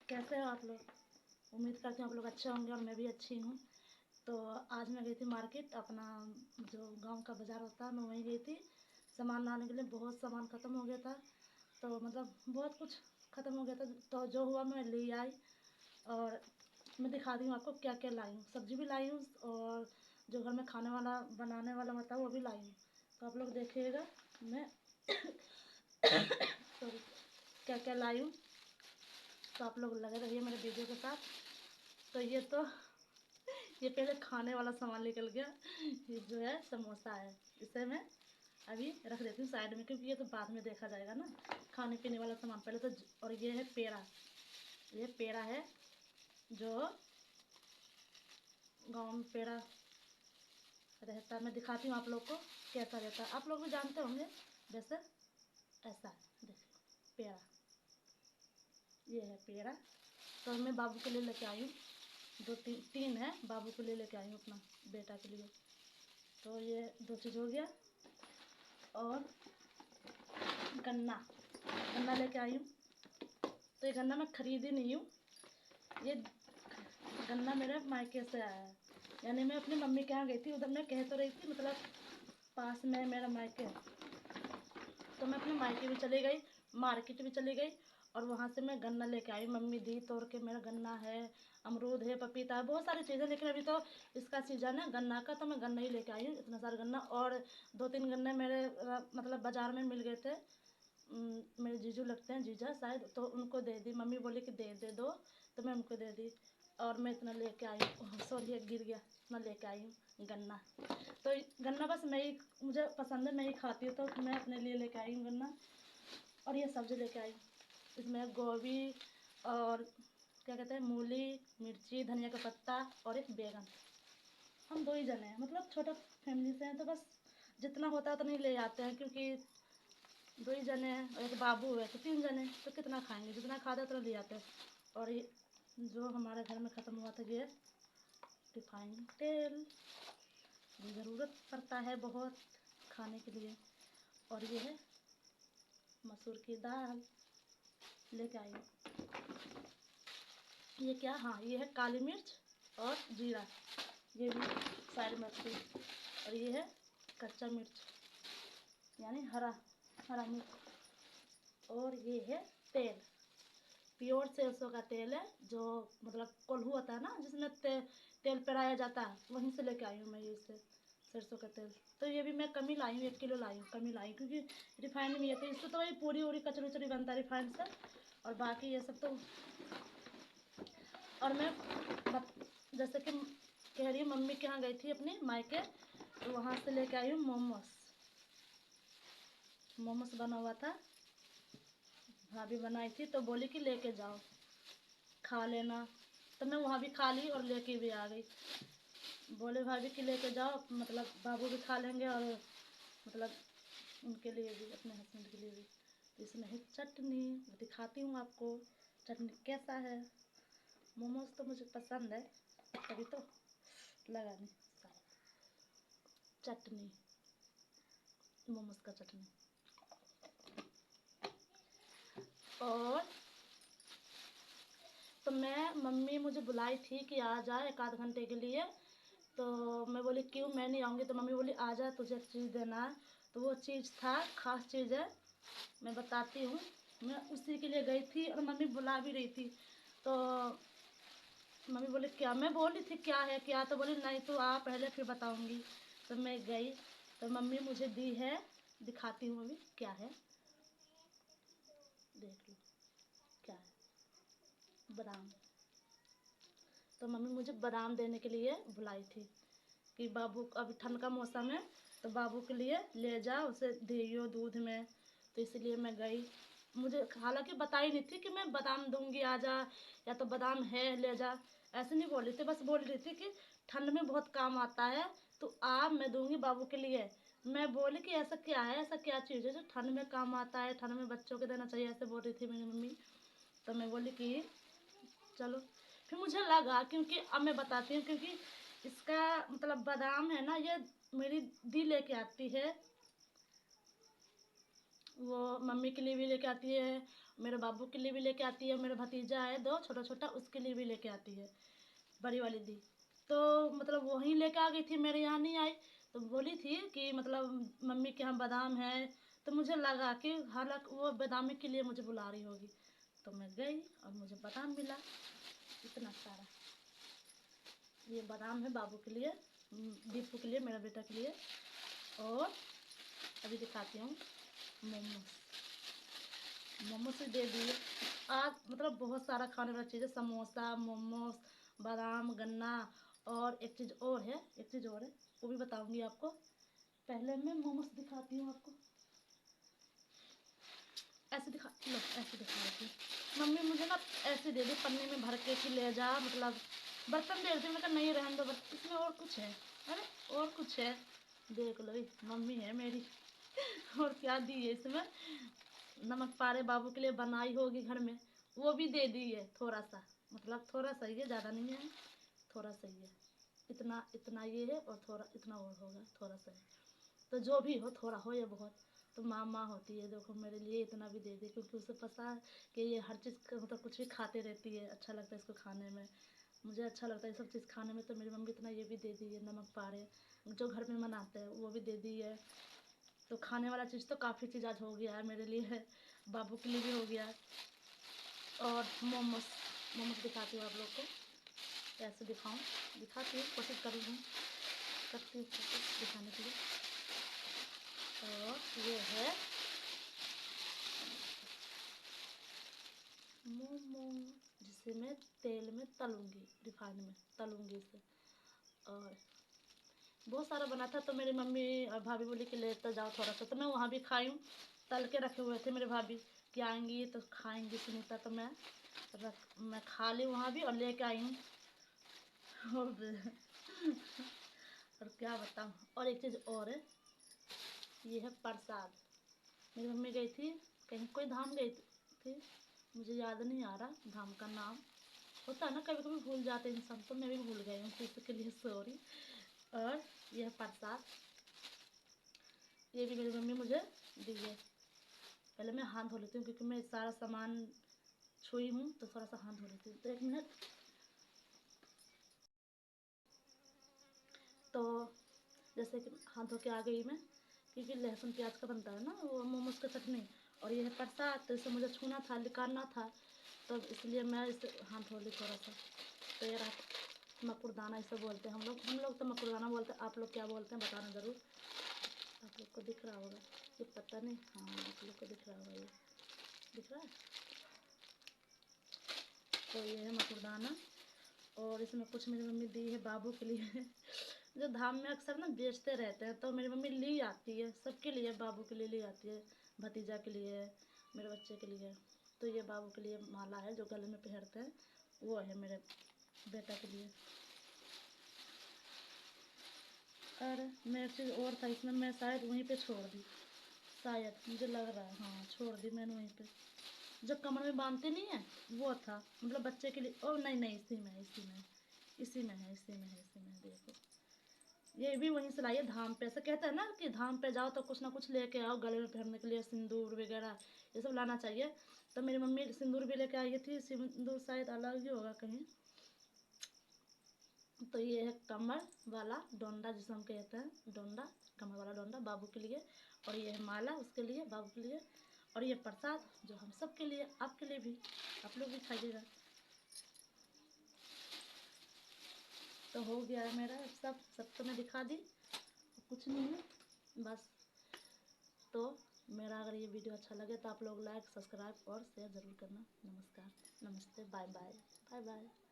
कैसे हो आप लोग। उम्मीद करती हूँ आप लोग अच्छे होंगे और मैं भी अच्छी हूँ। तो आज मैं गई थी मार्केट, अपना जो गांव का बाज़ार होता है मैं वहीं गई थी सामान लाने के लिए। बहुत सामान ख़त्म हो गया था, तो मतलब बहुत कुछ ख़त्म हो गया था। तो जो हुआ मैं ले आई और मैं दिखा रही हूँ आपको क्या क्या लाई हूँ। सब्ज़ी भी लाई हूँ और जो घर में खाने वाला बनाने वाला होता है वो भी लाई हूँ। तो आप लोग देखिएगा मैं सॉरी क्या क्या लाई हूँ। तो आप लोग लगे रहिए मेरे वीडियो के साथ। तो ये पहले खाने वाला सामान निकल गया। ये जो है समोसा है, इसे मैं अभी रख देती हूँ साइड में, क्योंकि ये तो बाद में देखा जाएगा ना। खाने पीने वाला सामान पहले तो। और ये है पेड़ा। ये पेड़ा है जो गाँव में पेड़ा रहता है। मैं दिखाती हूँ आप लोग को कैसा रहता है, आप लोग भी जानते होंगे वैसे। ऐसा है, देखिए पेड़ा। ये है पेड़ा। तो मैं बाबू के लिए लेके आई हूँ। दो तीन है, बाबू के लिए लेके आई हूँ अपना बेटा के लिए। तो ये दो चीज़ हो गया। और गन्ना गन्ना लेके आई हूँ। तो ये गन्ना मैं खरीदी नहीं हूँ, ये गन्ना मेरे मायके से आया है। यानी मैं अपनी मम्मी के यहाँ गई थी, उधर मैं कह तो रही थी मतलब पास में मेरा मायके है। तो मैं अपने मायके भी चली गई, मार्केट भी चली गई और वहाँ से मैं गन्ना लेके आई। मम्मी दी तोड़ के। मेरा गन्ना है, अमरूद है, पपीता है, बहुत सारी चीज़ें। लेकिन अभी तो इसका सीजन है गन्ना का, तो मैं गन्ना ही लेके आई हूँ, इतना सारा गन्ना। और दो तीन गन्ने मेरे मतलब बाज़ार में मिल गए थे। मेरे जीजू लगते हैं, जीजा शायद, तो उनको दे दी। मम्मी बोली कि दे दे दो, तो मैं उनको दे दी। और मैं इतना लेके आई हूँ, सॉरी ये गिर गया। इतना लेके आई हूँ गन्ना। तो गन्ना बस मैं ही, मुझे पसंद है, मैं ही खाती हूँ, तो मैं अपने लिए लेके आई हूँ गन्ना। और ये सब्ज़ी लेके आई हूँ, इसमें गोभी और क्या कहते हैं, मूली, मिर्ची, धनिया का पत्ता और एक बैगन। हम दो ही जने हैं, मतलब छोटा फैमिली से हैं, तो बस जितना होता है उतना ही ले जाते हैं, क्योंकि दो ही जने हैं और एक बाबू है, तो तीन जने, तो कितना खाएंगे, जितना खाते उतना ले जाते हैं। और ये जो हमारे घर में ख़त्म हुआ था, ये रिफाइंड तेल, ये ज़रूरत पड़ता है बहुत खाने के लिए। और ये है मसूर की दाल लेके आई हूँ। ये क्या, हाँ ये है काली मिर्च और जीरा, ये भी साइड में रखी। और ये है कच्चा मिर्च, यानी हरा हरा मिर्च। और ये है तेल, प्योर सरसों का तेल है, जो मतलब कोल्हू होता है ना जिसमें तेल पेराया जाता है, वहीं से लेके आई हूँ मैं ये से सरसों का तेल। तो ये भी मैं कम ही लाई हूँ, 1 किलो लाई हूँ, कम ही लाई, क्योंकि रिफाइंड में ये तो इससे तो वही पूरी उरी कचरी उचरी बनता है रिफाइंड से। और बाकी ये सब तो। और मैं जैसे कि कह रही हूँ मम्मी के यहाँ गई थी अपने मायके, तो वहाँ से लेके आई हूँ मोमोस। मोमोस बना हुआ था, भाभी बनाई थी, तो बोली कि लेके जाओ खा लेना। तो मैं वहाँ भी खा ली और लेके भी आ गई। बोले भाभी कि लेके जाओ, मतलब बाबू भी खा लेंगे और मतलब उनके लिए भी, अपने हस्बैंड के लिए भी। तो इसमें है चटनी, दिखाती हूँ आपको चटनी कैसा है। मोमोज तो मुझे पसंद है, तभी तो लगा नहीं सारा। चटनी, मोमोज का चटनी। और तो मैं, मम्मी मुझे बुलाई थी कि आ जा 1 आध घंटे के लिए। तो मैं बोली क्यों, मैं नहीं आऊँगी। तो मम्मी बोली आ जा, तुझे एक चीज़ देना है। तो वो चीज़ था, ख़ास चीज़ है, मैं बताती हूँ। मैं उसी के लिए गई थी और मम्मी बुला भी रही थी। तो मम्मी बोली क्या, मैं बोली थी क्या है क्या, तो बोली नहीं तू आ पहले फिर बताऊँगी। तो मैं गई, तो मम्मी मुझे दी है, दिखाती हूँ अभी क्या है, देख लो क्या है। बादाम। तो मम्मी मुझे बादाम देने के लिए बुलाई थी कि बाबू, अभी ठंड का मौसम है, तो बाबू के लिए ले जा, उसे दियो दूध में। तो इसलिए मैं गई। मुझे हालांकि बताई नहीं थी कि मैं बादाम दूंगी आ जा, या तो बादाम है ले जा, ऐसे नहीं बोल रही थी। बस बोल रही थी कि ठंड में बहुत काम आता है, तो आ मैं दूंगी बाबू के लिए। मैं बोली कि ऐसा क्या है, ऐसा क्या चीज़ है जो ठंड में काम आता है, ठंड में बच्चों को देना चाहिए, ऐसे बोल रही थी मेरी मम्मी। तो मैं बोली कि चलो। फिर मुझे लगा, क्योंकि अब मैं बताती हूँ, क्योंकि इसका मतलब बादाम है ना, ये मेरी दी लेके आती है। वो मम्मी के लिए भी लेके आती है, मेरे बाबू के लिए भी लेके आती है, मेरा भतीजा है दो छोटा छोटा, उसके लिए भी लेके आती है बड़ी वाली दी। तो मतलब वहीं लेके आ गई थी, मेरे यहाँ नहीं आई। तो बोली थी कि मतलब मम्मी के यहाँ बादाम है, तो मुझे लगा कि हालांकि वो बादाम के लिए मुझे बुला रही होगी। तो मैं गई और मुझे बादाम मिला इतना सारा। ये बादाम है बाबू के लिए, दीपू के लिए, मेरा बेटा के लिए। और अभी दिखाती हूँ मोमोज। मोमोज भी दे दिए आज, मतलब बहुत सारा खाने वाला चीज़ है, समोसा, मोमोज, बादाम, गन्ना। और एक चीज़ और है, एक चीज़ और है, वो भी बताऊंगी आपको। पहले मैं मोमोज दिखाती हूँ आपको। ऐसे दिखा लो, ऐसे दिखा देती हूँ। मम्मी मुझे ना ऐसे दे दी पन्नी में भर के कि ले जा, मतलब बर्तन दे दी। मैं कहा नहीं रहने दो, बर्तन इसमें और कुछ है। अरे और कुछ है, देख लो मम्मी है मेरी। और क्या दी है इसमें, नमक पारे बाबू के लिए बनाई होगी घर में, वो भी दे दी है थोड़ा सा, मतलब थोड़ा सा ही है, ज़्यादा नहीं है, थोड़ा सा ही है। इतना इतना ये है और थोड़ा इतना और होगा, थोड़ा सा है। तो जो भी हो, थोड़ा हो या बहुत, तो माँ होती है, देखो मेरे लिए इतना भी दे दी, क्योंकि उसे पता है कि ये हर चीज़ मतलब कुछ भी खाते रहती है, अच्छा लगता है इसको खाने में, मुझे अच्छा लगता है ये सब चीज़ खाने में। तो मेरी मम्मी इतना ये भी दे दी है, नमक पारे जो घर में बनाते हैं वो भी दे दी है। तो खाने वाला चीज़ तो काफ़ी चीज़ आज हो गया है मेरे लिए है, बाबू के लिए भी हो गया है। और मोमोज, मोमोज दिखाती हूँ आप लोग को, कैसे दिखाऊँ, दिखाती हूँ, कोशिश करूँगी, करती हूँ कोशिश दिखाने के लिए। और ये है मोमो, जिसे मैं तेल में तलूँगी, रिफाइंड में तलूँगी इसे। और बहुत सारा बना था, तो मेरी मम्मी और भाभी बोली कि लेते जाओ थोड़ा सा, तो मैं वहाँ भी खाई हूँ। तल के रखे हुए थे मेरे भाभी कि आएंगी तो खाएंगी सुनीता, तो मैं खा ली वहाँ भी और लेके आई हूँ। और क्या बताऊँ, और एक चीज़ और है, ये है प्रसाद। मेरी मम्मी गई थी कहीं, कोई धाम गई थी, मुझे याद नहीं आ रहा धाम का नाम, होता है ना कभी कभी भूल जाते इंसान, तो मैं भी भूल गई हूँ, तो इसके लिए सॉरी। और यह प्रसाद, ये भी मेरी मम्मी मुझे दी है। पहले मैं हाथ धो लेती हूँ, क्योंकि मैं सारा सामान छुई हूँ, तो थोड़ा सा हाथ धो लेती हूँ, तो 1 मिनट। तो जैसे कि हाथ धो के आ गई मैं, क्योंकि लहसुन प्याज का बनता है ना वो मोमोज का चटनी, और ये है प्रसाद, तो इसे मुझे छूना था, निकालना था, तो इसलिए मैं इसे हाथ धो ली थोड़ा सा। तो ये रहा मकुरदाना, इसे बोलते हैं हम लोग तो मकुरदाना बोलते हैं, आप लोग क्या बोलते हैं बताना ज़रूर। आप लोग को दिख रहा होगा ये, पता नहीं, हाँ आप लोग को दिख रहा होगा, ये दिख रहा है। तो ये है मकुरदाना, और इसमें कुछ मेरी मम्मी दी है बाबू के लिए। जो धाम में अक्सर ना बेचते रहते हैं, तो मेरी मम्मी ली आती है सबके लिए, बाबू के लिए ले आती है, भतीजा के लिए, मेरे बच्चे के लिए। तो ये बाबू के लिए माला है जो गले में पहनते हैं, वो है मेरे बेटा के लिए। और मेरे चीज़ और था इसमें, मैं शायद वहीं पे छोड़ दी, शायद मुझे लग रहा है, हाँ छोड़ दी मैंने वहीं पे, जो कमर में बांधते नहीं है वो था, मतलब बच्चे के लिए। ओ नहीं नहीं, इसी में है, इसी में है, इसी में है, इसी में है, इसी में है, देखो ये भी वहीं से लाई है धाम पे। ऐसा कहता है ना कि धाम पे जाओ तो कुछ ना कुछ लेके आओ गले में पहनने के लिए, सिंदूर वगैरह ये सब लाना चाहिए। तो मेरी मम्मी सिंदूर भी लेके आई थी, सिंदूर शायद अलग ही होगा कहीं। तो ये है कमर वाला डोंडा, जिसे हम कहते हैं डोंडा, कमर वाला डोंडा बाबू के लिए। और ये है माला उसके लिए, बाबू के लिए। और ये प्रसाद जो हम सब के लिए, आपके लिए भी, आप लोग भी खाइएगा। तो हो गया है मेरा सब तो मैं दिखा दी, कुछ नहीं है बस। तो मेरा अगर ये वीडियो अच्छा लगे तो आप लोग लाइक, सब्सक्राइब और शेयर ज़रूर करना। नमस्कार, नमस्ते, बाय बाय, बाय बाय।